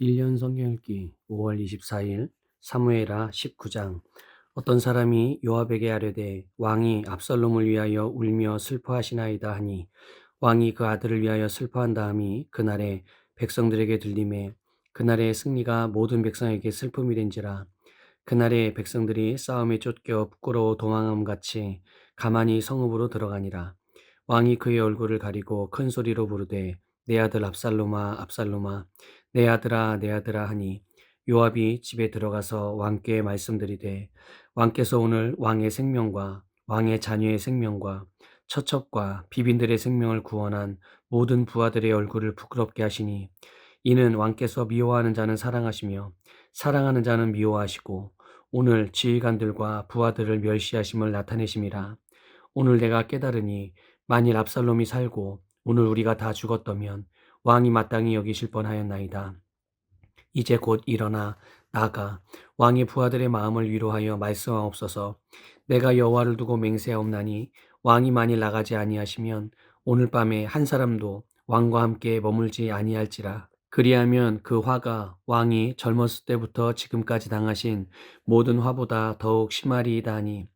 1년 성경 읽기 5월 24일 사무엘하 19장. 어떤 사람이 요압에게 아뢰되 왕이 압살롬을 위하여 울며 슬퍼하시나이다 하니 왕이 그 아들을 위하여 슬퍼한다 함이 그날에 백성들에게 들림에 그날의 승리가 모든 백성에게 슬픔이 된지라. 그날에 백성들이 싸움에 쫓겨 부끄러워 도망함 같이 가만히 성읍으로 들어가니라. 왕이 그의 얼굴을 가리고 큰 소리로 부르되 내 아들 압살롬아 압살롬아 내 아들아 내 아들아 하니 요압이 집에 들어가서 왕께 말씀드리되 왕께서 오늘 왕의 생명과 왕의 자녀의 생명과 처첩과 비빈들의 생명을 구원한 모든 부하들의 얼굴을 부끄럽게 하시니 이는 왕께서 미워하는 자는 사랑하시며 사랑하는 자는 미워하시고 오늘 지휘관들과 부하들을 멸시하심을 나타내심이라. 오늘 내가 깨달으니 만일 압살롬이 살고 오늘 우리가 다 죽었다면 왕이 마땅히 여기실 뻔하였나이다. 이제 곧 일어나 나가 왕의 부하들의 마음을 위로하여 말씀하옵소서. 내가 여호와를 두고 맹세하옵나니 왕이 만일 나가지 아니하시면 오늘 밤에 한 사람도 왕과 함께 머물지 아니할지라. 그리하면 그 화가 왕이 젊었을 때부터 지금까지 당하신 모든 화보다 더욱 심하리이다 하니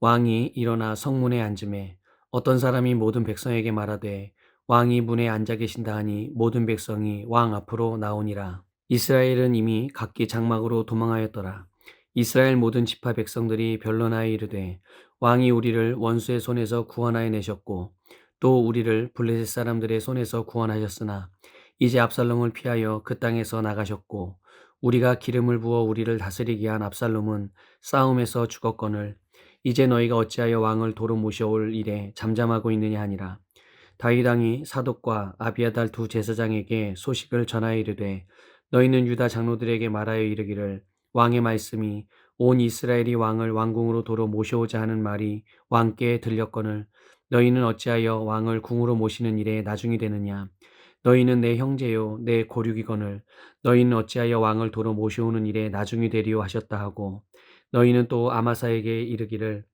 왕이 일어나 성문에 앉음에 어떤 사람이 모든 백성에게 말하되 왕이 문에 앉아 계신다 하니 모든 백성이 왕 앞으로 나오니라. 이스라엘은 이미 각기 장막으로 도망하였더라. 이스라엘 모든 지파 백성들이 변론하여 이르되 왕이 우리를 원수의 손에서 구원하여 내셨고 또 우리를 블레셋 사람들의 손에서 구원하셨으나 이제 압살롬을 피하여 그 땅에서 나가셨고 우리가 기름을 부어 우리를 다스리게 한 압살롬은 싸움에서 죽었거늘 이제 너희가 어찌하여 왕을 도로 모셔올 일에 잠잠하고 있느냐 하니라. 다윗 왕이 사독과 아비아달 두 제사장에게 소식을 전하여 이르되 너희는 유다 장로들에게 말하여 이르기를 왕의 말씀이 온 이스라엘이 왕을 왕궁으로 도로 모셔오자 하는 말이 왕께 들렸거늘 너희는 어찌하여 왕을 궁으로 모시는 일에 나중이 되느냐. 너희는 내 형제요 내 고륙이거늘 너희는 어찌하여 왕을 도로 모셔오는 일에 나중이 되리요 하셨다 하고 너희는 또 아마사에게 이르기를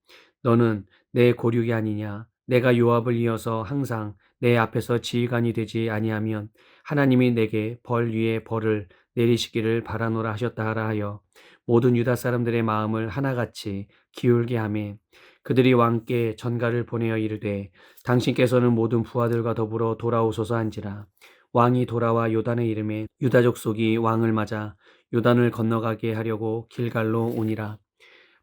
너는 내 고륙이 아니냐. 내가 요압을 이어서 항상 내 앞에서 지휘관이 되지 아니하면 하나님이 내게 벌 위에 벌을 내리시기를 바라노라 하셨다 하라 하여 모든 유다 사람들의 마음을 하나같이 기울게 하매 그들이 왕께 전가를 보내어 이르되 당신께서는 모든 부하들과 더불어 돌아오소서 한지라. 왕이 돌아와 요단의 이름에 유다 족속이 왕을 맞아 요단을 건너가게 하려고 길갈로 오니라.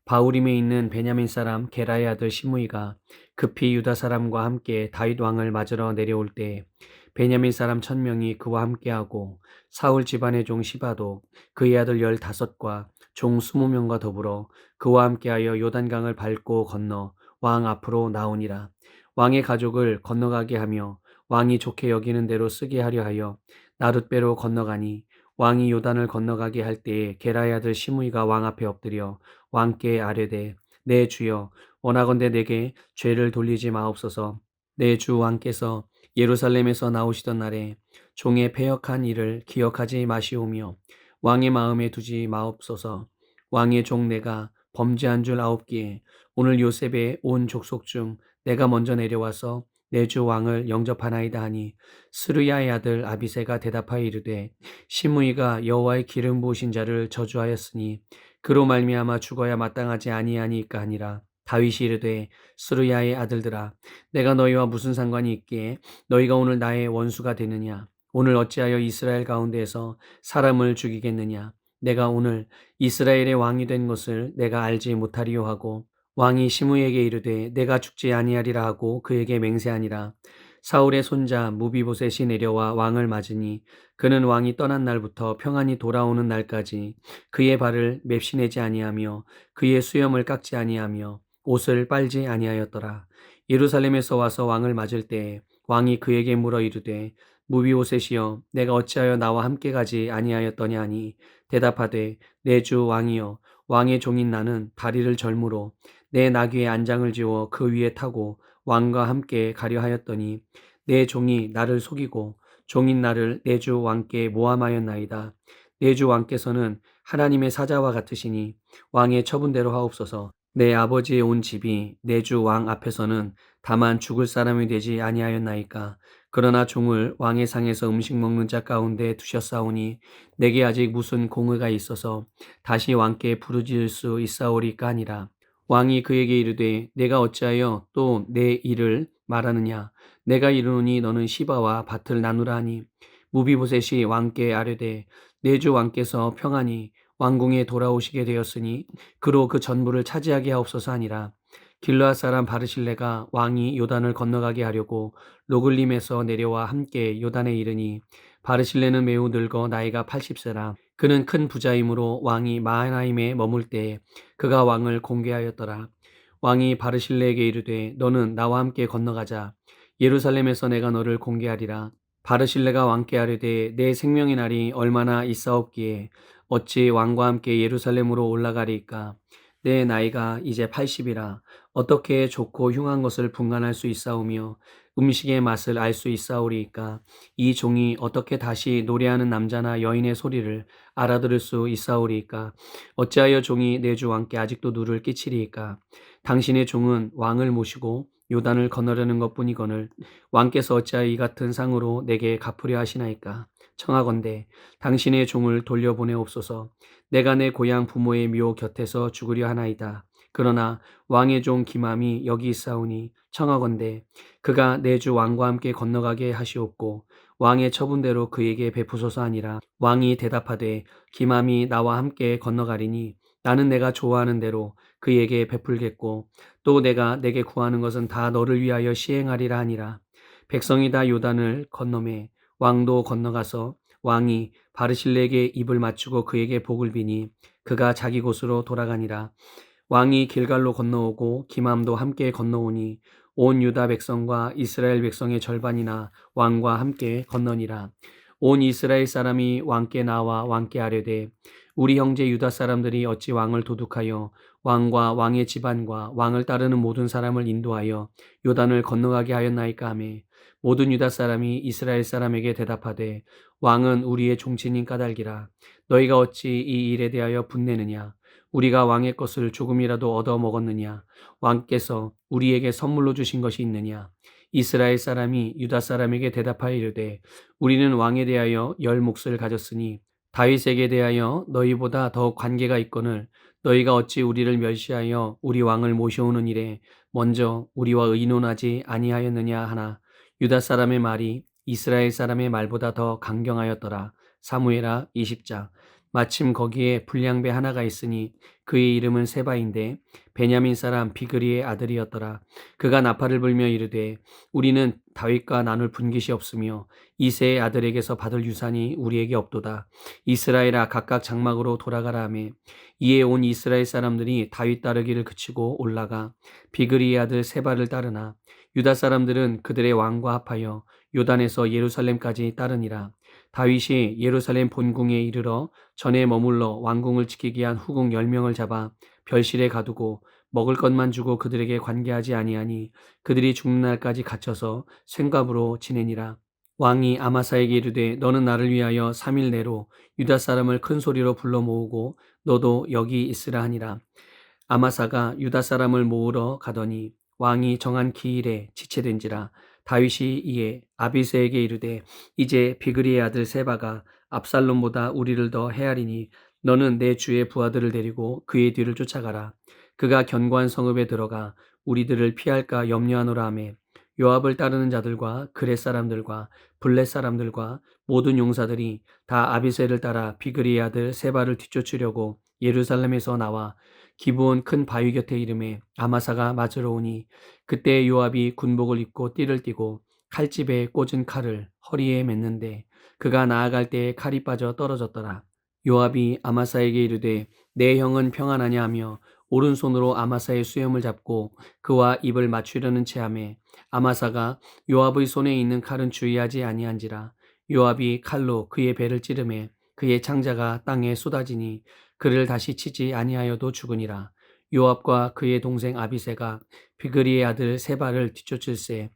바후림에 있는 베냐민 사람 게라의 아들 시므이가 급히 유다 사람과 함께 다윗 왕을 맞으러 내려올 때 베냐민 사람 1,000명이 그와 함께하고 사울 집안의 종 시바도 그의 아들 15과 종 20명과 더불어 그와 함께하여 요단강을 밟고 건너 왕 앞으로 나오니라. 왕의 가족을 건너가게 하며 왕이 좋게 여기는 대로 쓰게 하려 하여 나룻배로 건너가니 왕이 요단을 건너가게 할 때에 게라의 아들 시므이가 왕 앞에 엎드려 왕께 아뢰되 내 주여 원하건대 내게 죄를 돌리지 마옵소서. 내 주 왕께서 예루살렘에서 나오시던 날에 종의 패역한 일을 기억하지 마시오며 왕의 마음에 두지 마옵소서. 왕의 종 내가 범죄한 줄 아옵기에 오늘 요셉의 온 족속 중 내가 먼저 내려와서 내 주 왕을 영접하나이다 하니 스루야의 아들 아비새가 대답하여 이르되 시므이가 여호와의 기름 부으신 자를 저주하였으니 그로 말미암아 죽어야 마땅하지 아니하니까 하니라. 다윗이 이르되 스루야의 아들들아 내가 너희와 무슨 상관이 있기에 너희가 오늘 나의 원수가 되느냐. 오늘 어찌하여 이스라엘 가운데에서 사람을 죽이겠느냐. 내가 오늘 이스라엘의 왕이 된 것을 내가 알지 못하리요 하고 왕이 시므에게 이르되 내가 죽지 아니하리라 하고 그에게 맹세하니라. 사울의 손자 무비보셋이 내려와 왕을 맞으니 그는 왕이 떠난 날부터 평안히 돌아오는 날까지 그의 발을 맵시내지 아니하며 그의 수염을 깎지 아니하며 옷을 빨지 아니하였더라. 예루살렘에서 와서 왕을 맞을 때에 왕이 그에게 물어 이르되 무비보셋이여 내가 어찌하여 나와 함께 가지 아니하였더냐 하니 대답하되 내 주 왕이여 왕의 종인 나는 다리를 절므로 내 나귀의 안장을 지워 그 위에 타고 왕과 함께 가려 하였더니 내 종이 나를 속이고 종인 나를 내 주 왕께 모함하였나이다. 내 주 왕께서는 하나님의 사자와 같으시니 왕의 처분대로 하옵소서. 내 아버지의 온 집이 내 주 왕 앞에서는 다만 죽을 사람이 되지 아니하였나이까. 그러나 종을 왕의 상에서 음식 먹는 자 가운데 두셨사오니 내게 아직 무슨 공의가 있어서 다시 왕께 부르짖을 수 있사오리까 하니라. 왕이 그에게 이르되 내가 어찌하여 또 내 일을 말하느냐. 내가 이르노니 너는 시바와 밭을 나누라 하니 무비보셋이 왕께 아뢰되 내 주 왕께서 평안히 왕궁에 돌아오시게 되었으니 그로 그 전부를 차지하게 하옵소서 하니라. 길르앗 사람 바르실레가 왕이 요단을 건너가게 하려고 로글림에서 내려와 함께 요단에 이르니 바르실레는 매우 늙어 나이가 80세라. 그는 큰 부자이므로 왕이 마하나임에 머물 때에 그가 왕을 공개하였더라. 왕이 바르실레에게 이르되 너는 나와 함께 건너가자. 예루살렘에서 내가 너를 공개하리라. 바르실레가 왕께 아뢰되 내 생명의 날이 얼마나 있사옵기에 어찌 왕과 함께 예루살렘으로 올라가리이까. 내 나이가 이제 80이라. 어떻게 좋고 흉한 것을 분간할 수 있사오며 음식의 맛을 알 수 있사오리이까. 이 종이 어떻게 다시 노래하는 남자나 여인의 소리를 알아들을 수 있사오리이까. 어찌하여 종이 내 주 왕께 아직도 누를 끼치리이까. 당신의 종은 왕을 모시고 요단을 건너려는 것뿐이거늘 왕께서 어찌하여 이 같은 상으로 내게 갚으려 하시나이까. 청하건대 당신의 종을 돌려보내옵소서. 내가 내 고향 부모의 묘 곁에서 죽으려 하나이다. 그러나 왕의 종 기맘이 여기 있사오니 청하건대 그가 내 주 왕과 함께 건너가게 하시옵고 왕의 처분대로 그에게 베푸소서 하니라. 왕이 대답하되 기맘이 나와 함께 건너가리니 나는 내가 좋아하는 대로 그에게 베풀겠고 또 내가 내게 구하는 것은 다 너를 위하여 시행하리라 하니라. 백성이 다 요단을 건너매 왕도 건너가서 왕이 바르실레에게 입을 맞추고 그에게 복을 비니 그가 자기 곳으로 돌아가니라. 왕이 길갈로 건너오고 기맘도 함께 건너오니 온 유다 백성과 이스라엘 백성의 절반이나 왕과 함께 건너니라. 온 이스라엘 사람이 왕께 나와 왕께 아뢰되 우리 형제 유다 사람들이 어찌 왕을 도둑하여 왕과 왕의 집안과 왕을 따르는 모든 사람을 인도하여 요단을 건너가게 하였나이까 하매 모든 유다 사람이 이스라엘 사람에게 대답하되 왕은 우리의 종친인 까닭이라. 너희가 어찌 이 일에 대하여 분내느냐. 우리가 왕의 것을 조금이라도 얻어 먹었느냐. 왕께서 우리에게 선물로 주신 것이 있느냐. 이스라엘 사람이 유다 사람에게 대답하여 이르되 우리는 왕에 대하여 10몫을 가졌으니 다윗에게 대하여 너희보다 더 관계가 있거늘 너희가 어찌 우리를 멸시하여 우리 왕을 모셔오는 일에 먼저 우리와 의논하지 아니하였느냐 하나. 유다 사람의 말이 이스라엘 사람의 말보다 더 강경하였더라. 사무엘하 20장. 마침 거기에 불량배 하나가 있으니 그의 이름은 세바인데 베냐민 사람 비그리의 아들이었더라. 그가 나팔을 불며 이르되 우리는 다윗과 나눌 분깃이 없으며 이새의 아들에게서 받을 유산이 우리에게 없도다. 이스라엘아 각각 장막으로 돌아가라 하매 이에 온 이스라엘 사람들이 다윗 따르기를 그치고 올라가 비그리의 아들 세바를 따르나 유다 사람들은 그들의 왕과 합하여 요단에서 예루살렘까지 따르니라. 다윗이 예루살렘 본궁에 이르러 전에 머물러 왕궁을 지키게 한 후궁 10명을 잡아 별실에 가두고 먹을 것만 주고 그들에게 관계하지 아니하니 그들이 죽는 날까지 갇혀서 쇳갑으로 지내니라. 왕이 아마사에게 이르되 너는 나를 위하여 3일 내로 유다 사람을 큰 소리로 불러 모으고 너도 여기 있으라 하니라. 아마사가 유다 사람을 모으러 가더니 왕이 정한 기일에 지체된지라. 다윗이 이에 아비새에게 이르되 이제 비그리의 아들 세바가 압살롬보다 우리를 더 헤아리니 너는 내 주의 부하들을 데리고 그의 뒤를 쫓아가라. 그가 견고한 성읍에 들어가 우리들을 피할까 염려하노라 하매 요압을 따르는 자들과 그렛 사람들과 블렛 사람들과 모든 용사들이 다 아비새를 따라 비그리의 아들 세바를 뒤쫓으려고 예루살렘에서 나와 기브온 큰 바위 곁에 이름에 아마사가 맞으러 오니 그때 요압이 군복을 입고 띠를 띠고 칼집에 꽂은 칼을 허리에 맸는데 그가 나아갈 때에 칼이 빠져 떨어졌더라. 요압이 아마사에게 이르되 내 형은 평안하냐 하며 오른손으로 아마사의 수염을 잡고 그와 입을 맞추려는 체함에 아마사가 요압의 손에 있는 칼은 주의하지 아니한지라. 요압이 칼로 그의 배를 찌르매 그의 창자가 땅에 쏟아지니 그를 다시 치지 아니하여도 죽으니라. 요압과 그의 동생 아비새가 비그리의 아들 세바를 뒤쫓을새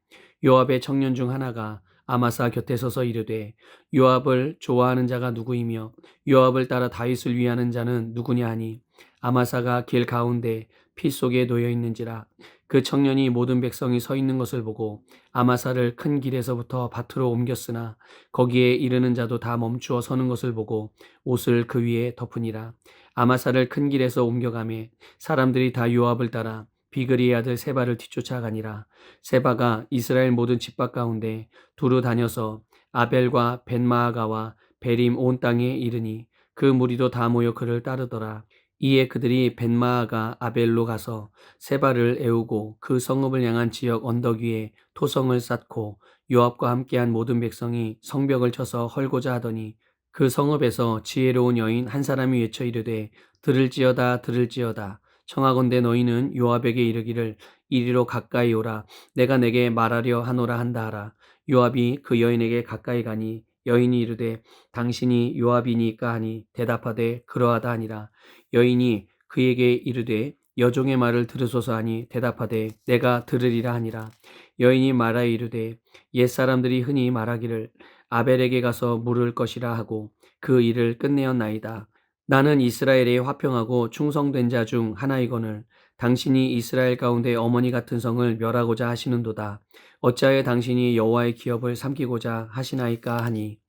요압의 청년 중 하나가 아마사 곁에 서서 이르되 요압을 좋아하는 자가 누구이며 요압을 따라 다윗을 위하는 자는 누구냐 하니 아마사가 길 가운데 피 속에 놓여 있는지라. 그 청년이 모든 백성이 서 있는 것을 보고 아마사를 큰 길에서부터 밭으로 옮겼으나 거기에 이르는 자도 다 멈추어 서는 것을 보고 옷을 그 위에 덮으니라. 아마사를 큰 길에서 옮겨가매 사람들이 다 요압을 따라 비그리의 아들 세바를 뒤쫓아가니라. 세바가 이스라엘 모든 집밖 가운데 두루 다녀서 아벨과 벤마아가와 베림 온 땅에 이르니 그 무리도 다 모여 그를 따르더라. 이에 그들이 벤마아가 아벨로 가서 세바를 애우고 그 성읍을 향한 지역 언덕 위에 토성을 쌓고 요압과 함께한 모든 백성이 성벽을 쳐서 헐고자 하더니 그 성읍에서 지혜로운 여인 한 사람이 외쳐 이르되 들을지어다 들을지어다 청하건대 너희는 요압에게 이르기를 이리로 가까이 오라 내가 내게 말하려 하노라 한다 하라. 요압이 그 여인에게 가까이 가니 여인이 이르되 당신이 요압이니까 하니 대답하되 그러하다 하니라. 여인이 그에게 이르되 여종의 말을 들으소서 하니 대답하되 내가 들으리라 하니라. 여인이 말하여 이르되 옛사람들이 흔히 말하기를 아벨에게 가서 물을 것이라 하고 그 일을 끝내었나이다. 나는 이스라엘에 화평하고 충성된 자 중 하나이거늘 당신이 이스라엘 가운데 어머니 같은 성을 멸하고자 하시는도다. 어찌하여 당신이 여호와의 기업을 삼키고자 하시나이까 하니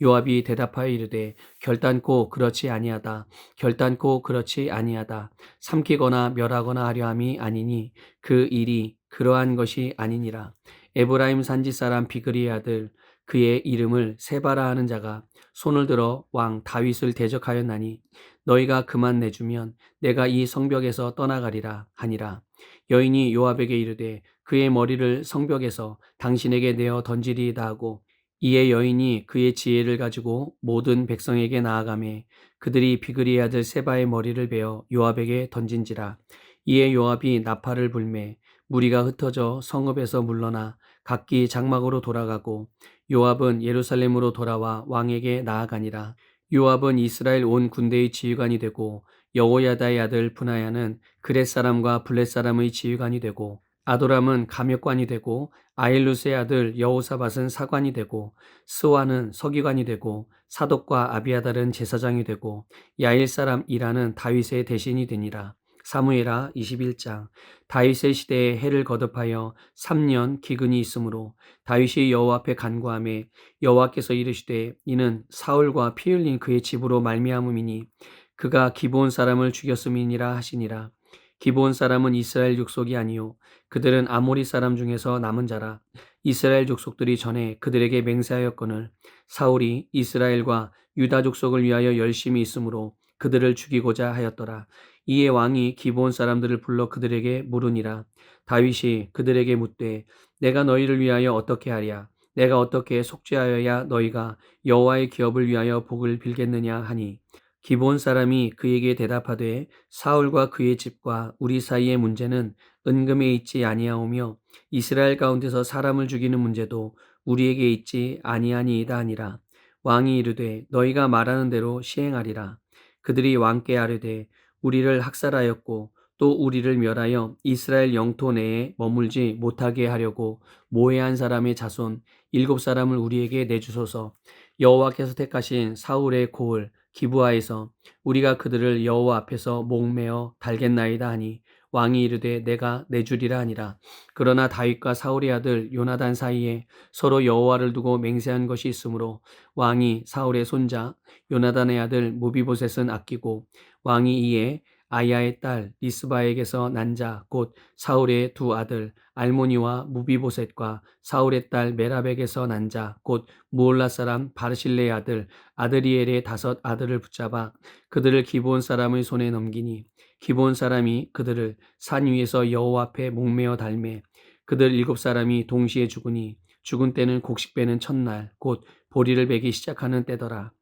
요압이 대답하여 이르되 결단코 그렇지 아니하다. 결단코 그렇지 아니하다. 삼키거나 멸하거나 하려 함이 아니니 그 일이 그러한 것이 아니니라. 에브라임 산지 사람 비그리의 아들 그의 이름을 세바라 하는 자가 손을 들어 왕 다윗을 대적하였나니 너희가 그만 내주면 내가 이 성벽에서 떠나가리라 하니라. 여인이 요압에게 이르되 그의 머리를 성벽에서 당신에게 내어 던지리이다 하고 이에 여인이 그의 지혜를 가지고 모든 백성에게 나아가매 그들이 비그리의 아들 세바의 머리를 베어 요압에게 던진지라. 이에 요압이 나팔을 불매 무리가 흩어져 성읍에서 물러나 각기 장막으로 돌아가고 요압은 예루살렘으로 돌아와 왕에게 나아가니라. 요압은 이스라엘 온 군대의 지휘관이 되고 여호야다의 아들 분하야는 그렛 사람과 블렛 사람의 지휘관이 되고 아도람은 감역관이 되고 아일루스의 아들 여호사밧은 사관이 되고 스와는 서기관이 되고 사독과 아비아달은 제사장이 되고 야일 사람 이라는 다윗의 대신이 되니라. 사무엘하 21장. 다윗의 시대에 해를 거듭하여 3년 기근이 있으므로 다윗이 여호와 앞에 간구하매 여호와께서 이르시되 이는 사울과 피 흘린 그의 집으로 말미암음이니 그가 기브온 사람을 죽였음이니라 하시니라. 기브온 사람은 이스라엘 족속이 아니요 그들은 아모리 사람 중에서 남은 자라. 이스라엘 족속들이 전에 그들에게 맹세하였거늘 사울이 이스라엘과 유다 족속을 위하여 열심히 있으므로 그들을 죽이고자 하였더라. 이에 왕이 기브온 사람들을 불러 그들에게 물으니라. 다윗이 그들에게 묻되 내가 너희를 위하여 어떻게 하랴? 내가 어떻게 속죄하여야 너희가 여호와의 기업을 위하여 복을 빌겠느냐 하니 기브온 사람이 그에게 대답하되 사울과 그의 집과 우리 사이의 문제는 은금에 있지 아니하오며 이스라엘 가운데서 사람을 죽이는 문제도 우리에게 있지 아니하니이다 하니라. 왕이 이르되 너희가 말하는 대로 시행하리라. 그들이 왕께 아뢰되 우리를 학살하였고 또 우리를 멸하여 이스라엘 영토 내에 머물지 못하게 하려고 모해한 사람의 자손 7사람을 우리에게 내주소서. 여호와께서 택하신 사울의 고을 기브아에서 우리가 그들을 여호와 앞에서 목매어 달겠나이다 하니 왕이 이르되 내가 내주리라 하니라. 그러나 다윗과 사울의 아들 요나단 사이에 서로 여호와를 두고 맹세한 것이 있으므로 왕이 사울의 손자 요나단의 아들 무비보셋은 아끼고 왕이 이에 아야의 딸 리스바에게서 난 자 곧 사울의 두 아들 알모니와 무비보셋과 사울의 딸 메랍에게서 난 자 곧 무올라 사람 바르실레의 아들 아드리엘의 5 아들을 붙잡아 그들을 기브온 사람의 손에 넘기니 기브온 사람이 그들을 산 위에서 여호와 앞에 목매어 달매 그들 7사람이 동시에 죽으니 죽은 때는 곡식 베는 첫날 곧 보리를 베기 시작하는 때더라.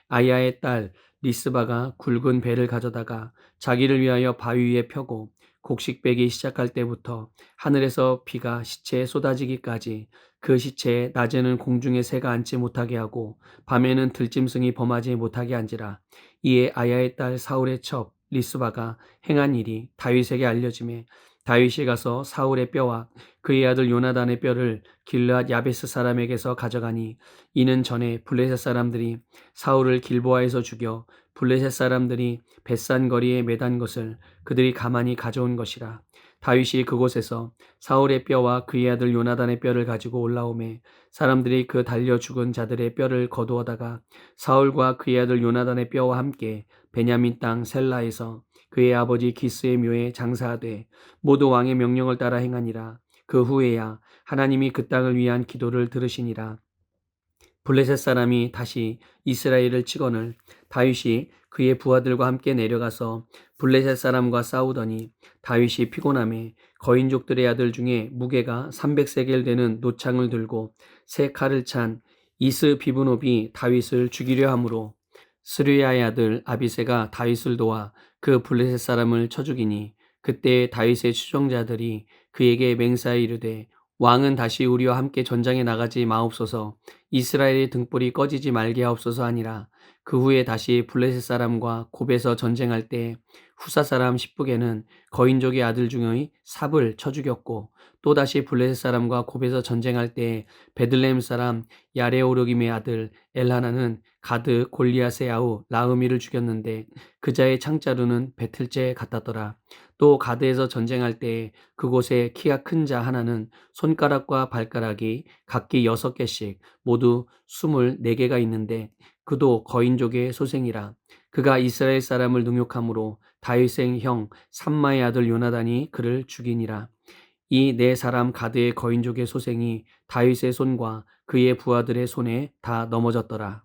아야의 딸 리스바가 굵은 배를 가져다가 자기를 위하여 바위 위에 펴고 곡식 베기 시작할 때부터 하늘에서 비가 시체에 쏟아지기까지 그 시체에 낮에는 공중에 새가 앉지 못하게 하고 밤에는 들짐승이 범하지 못하게 한지라. 이에 아야의 딸 사울의 첩 리스바가 행한 일이 다윗에게 알려지매 다윗이 가서 사울의 뼈와 그의 아들 요나단의 뼈를 길르앗 야베스 사람에게서 가져가니 이는 전에 블레셋 사람들이 사울을 길보아에서 죽여 블레셋 사람들이 벳산 거리에 매단 것을 그들이 가만히 가져온 것이라. 다윗이 그곳에서 사울의 뼈와 그의 아들 요나단의 뼈를 가지고 올라오매 사람들이 그 달려 죽은 자들의 뼈를 거두어다가 사울과 그의 아들 요나단의 뼈와 함께 베냐민 땅 셀라에서 그의 아버지 기스의 묘에 장사하되 모두 왕의 명령을 따라 행하니라. 그 후에야 하나님이 그 땅을 위한 기도를 들으시니라. 블레셋 사람이 다시 이스라엘을 치거늘 다윗이 그의 부하들과 함께 내려가서 블레셋 사람과 싸우더니 다윗이 피곤함에 거인족들의 아들 중에 무게가 300세겔 되는 노창을 들고 세 칼을 찬 이스비브노비 다윗을 죽이려 하므로 스르야의 아들 아비새가 다윗을 도와 그 블레셋 사람을 쳐 죽이니 그때 다윗의 추종자들이 그에게 맹세하여 이르되 왕은 다시 우리와 함께 전장에 나가지 마옵소서. 이스라엘의 등불이 꺼지지 말게 하옵소서 하니라. 그 후에 다시 블레셋 사람과 곱에서 전쟁할 때 후사 사람 십북에는 거인족의 아들 중의 삽을 쳐 죽였고 또다시 블레셋 사람과 곱에서 전쟁할 때 베들레헴 사람 야레오르김의 아들 엘하나는 가드 골리앗의 아우 라흐미를 죽였는데 그자의 창자루는 배틀째에 같았더라. 또 가드에서 전쟁할 때 그곳에 키가 큰 자 하나는 손가락과 발가락이 각기 6개씩 모두 24개가 있는데 그도 거인족의 소생이라. 그가 이스라엘 사람을 능욕함으로 다윗의 형 삼마의 아들 요나단이 그를 죽이니라. 이 네 사람 가드의 거인족의 소생이 다윗의 손과 그의 부하들의 손에 다 넘어졌더라.